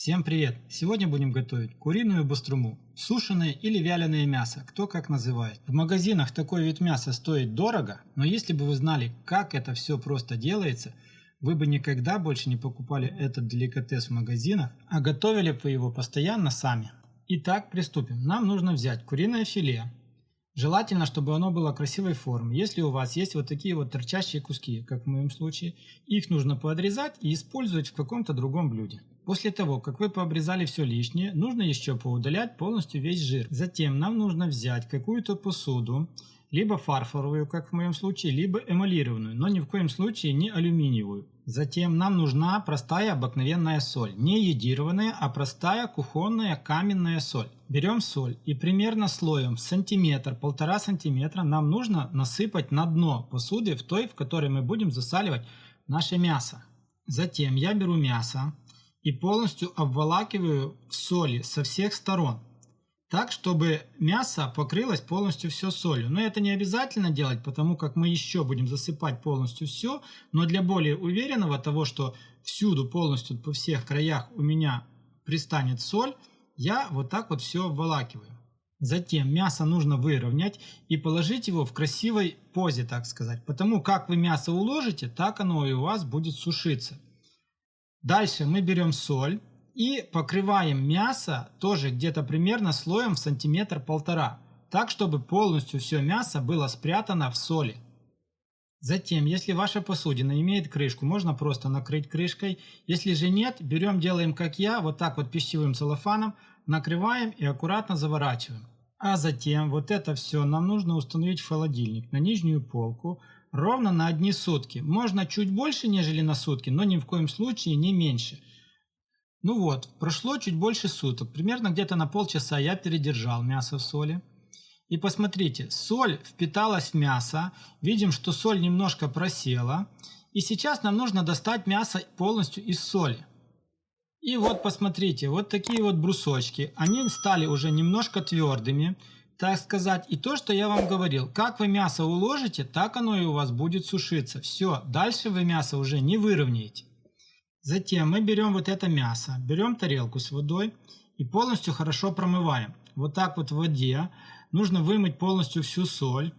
Всем привет! Сегодня будем готовить куриную баструму, сушеное или вяленое мясо, кто как называет. В магазинах такой вид мяса стоит дорого, но если бы вы знали, как это все просто делается, вы бы никогда больше не покупали этот деликатес в магазинах, а готовили бы его постоянно сами. Итак, приступим. Нам нужно взять куриное филе. Желательно, чтобы оно было красивой формы. Если у вас есть вот такие вот торчащие куски, как в моем случае, их нужно поотрезать и использовать в каком-то другом блюде. После того, как вы пообрезали все лишнее, нужно еще поудалять полностью весь жир. Затем нам нужно взять какую-то посуду, либо фарфоровую, как в моем случае, либо эмалированную, но ни в коем случае не алюминиевую. Затем нам нужна простая обыкновенная соль, не йодированная, а простая кухонная каменная соль. Берем соль и примерно слоем сантиметр-полтора сантиметра нам нужно насыпать на дно посуды, в которой мы будем засаливать наше мясо. Затем я беру мясо и полностью обволакиваю в соли со всех сторон, так, чтобы мясо покрылось полностью все солью. Но это не обязательно делать, потому как мы еще будем засыпать полностью все, но для более уверенного того, что всюду полностью по всех краях у меня пристанет соль, я вот так вот все обволакиваю. Затем мясо нужно выровнять и положить его в красивой позе, так сказать, потому как вы мясо уложите, так оно и у вас будет сушиться. Дальше мы берем соль и покрываем мясо тоже где-то примерно слоем в сантиметр-полтора, так чтобы полностью все мясо было спрятано в соли. Затем, если ваша посудина имеет крышку, можно просто накрыть крышкой. Если же нет, делаем как я, вот так вот пищевым целлофаном, накрываем и аккуратно заворачиваем. А затем вот это все нам нужно установить в холодильник на нижнюю полку ровно на одни сутки. Можно чуть больше, нежели на сутки, но ни в коем случае не меньше. Ну вот, прошло чуть больше суток, примерно где-то на полчаса я передержал мясо в соли. И посмотрите, соль впиталась в мясо, видим, что соль немножко просела. И сейчас нам нужно достать мясо полностью из соли. И вот посмотрите, вот такие вот брусочки, они стали уже немножко твердыми, так сказать. И то, что я вам говорил, как вы мясо уложите, так оно и у вас будет сушиться. Все, дальше вы мясо уже не выровняете. Затем мы берем вот это мясо, берем тарелку с водой и полностью хорошо промываем. Вот так вот в воде нужно вымыть полностью всю соль.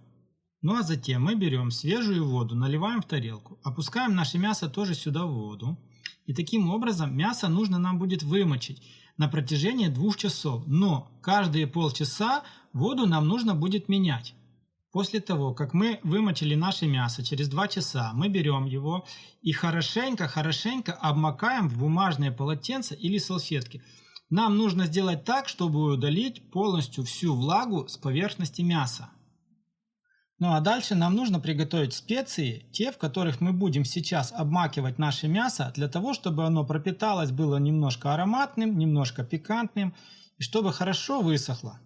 Ну а затем мы берем свежую воду, наливаем в тарелку, опускаем наше мясо тоже сюда в воду. И таким образом мясо нужно нам будет вымочить на протяжении 2 часов. Но каждые полчаса воду нам нужно будет менять. После того, как мы вымочили наше мясо, через 2 часа мы берем его и хорошенько обмакаем в бумажные полотенца или салфетки. Нам нужно сделать так, чтобы удалить полностью всю влагу с поверхности мяса. Ну а дальше нам нужно приготовить специи, те, в которых мы будем сейчас обмакивать наше мясо, для того, чтобы оно пропиталось, было немножко ароматным, немножко пикантным, и чтобы хорошо высохло.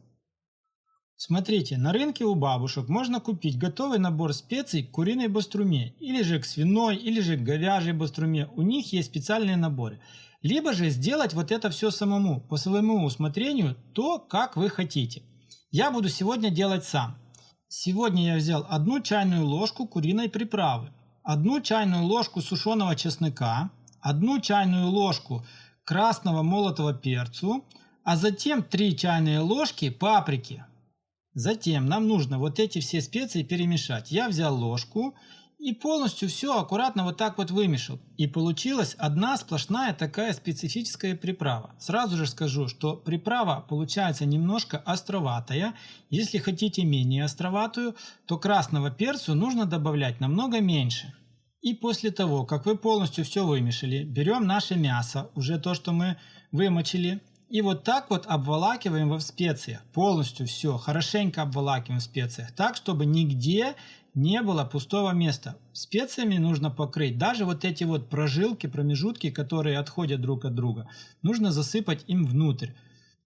Смотрите, на рынке у бабушек можно купить готовый набор специй к куриной баструме, или же к свиной, или же к говяжьей баструме. У них есть специальные наборы. Либо же сделать вот это все самому, по своему усмотрению, то, как вы хотите. Я буду сегодня делать сам. Сегодня я взял 1 чайную ложку куриной приправы, 1 чайную ложку сушеного чеснока, 1 чайную ложку красного молотого перцу, а затем 3 чайные ложки паприки. Затем нам нужно вот эти все специи перемешать. Я взял ложку и полностью все аккуратно вот так вот вымешал. И получилась одна сплошная такая специфическая приправа. Сразу же скажу, что приправа получается немножко островатая. Если хотите менее островатую, то красного перцу нужно добавлять намного меньше. И после того, как вы полностью все вымешали, берем наше мясо, уже то, что мы вымочили. И вот так вот обволакиваем в специях. Полностью все хорошенько обволакиваем в специях. Так, чтобы нигде не было пустого места. Специями нужно покрыть даже вот эти вот прожилки, промежутки, которые отходят друг от друга. Нужно засыпать им внутрь.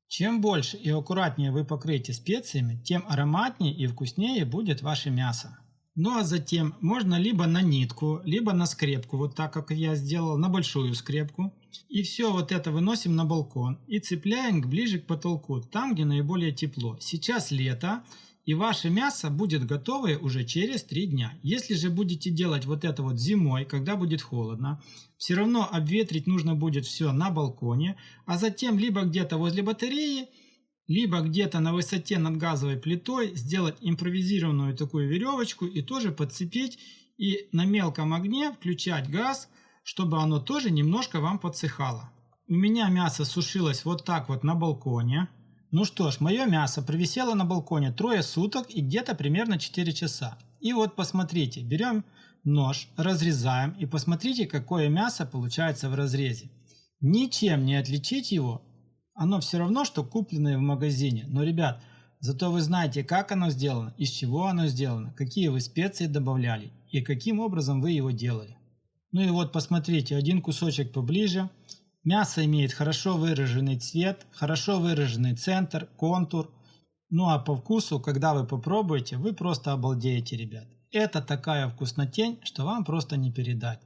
Чем больше и аккуратнее вы покроете специями, тем ароматнее и вкуснее будет ваше мясо. Ну а затем можно либо на нитку, либо на скрепку, вот так как я сделал, на большую скрепку. И все вот это выносим на балкон и цепляем ближе к потолку, там где наиболее тепло. Сейчас лето, И ваше мясо будет готовое уже через 3 дня. Если же будете делать вот это вот зимой, когда будет холодно, все равно обветрить нужно будет все на балконе, а затем либо где-то возле батареи, либо где-то на высоте над газовой плитой сделать импровизированную такую веревочку и тоже подцепить и на мелком огне включать газ, чтобы оно тоже немножко вам подсыхало. У меня мясо сушилось вот так вот на балконе. Ну что ж, мое мясо провисело на балконе 3 суток и где-то примерно 4 часа. И вот посмотрите, берем нож, разрезаем и посмотрите, какое мясо получается в разрезе. Ничем не отличить его, оно все равно, что купленное в магазине. Но, ребят, зато вы знаете, как оно сделано, из чего оно сделано, какие вы специи добавляли и каким образом вы его делали. Ну и вот посмотрите, один кусочек поближе. Мясо имеет хорошо выраженный цвет, хорошо выраженный центр, контур. Ну а по вкусу, когда вы попробуете, вы просто обалдеете, ребят. Это такая вкуснотень, что вам просто не передать.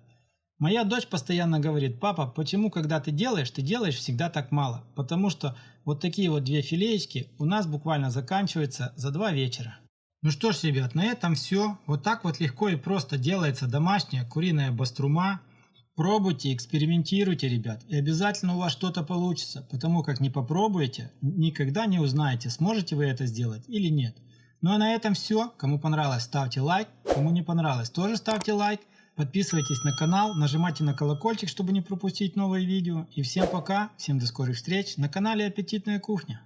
Моя дочь постоянно говорит: папа, почему когда ты делаешь всегда так мало? Потому что вот такие вот 2 филеечки у нас буквально заканчиваются за 2 вечера. Ну что ж, ребят, на этом все. Вот так вот легко и просто делается домашняя куриная баструма. Пробуйте, экспериментируйте, ребят, и обязательно у вас что-то получится, потому как не попробуете, никогда не узнаете, сможете вы это сделать или нет. Ну а на этом все. Кому понравилось, ставьте лайк, кому не понравилось, тоже ставьте лайк. Подписывайтесь на канал, нажимайте на колокольчик, чтобы не пропустить новые видео. И всем пока, всем до скорых встреч на канале Аппетитная кухня.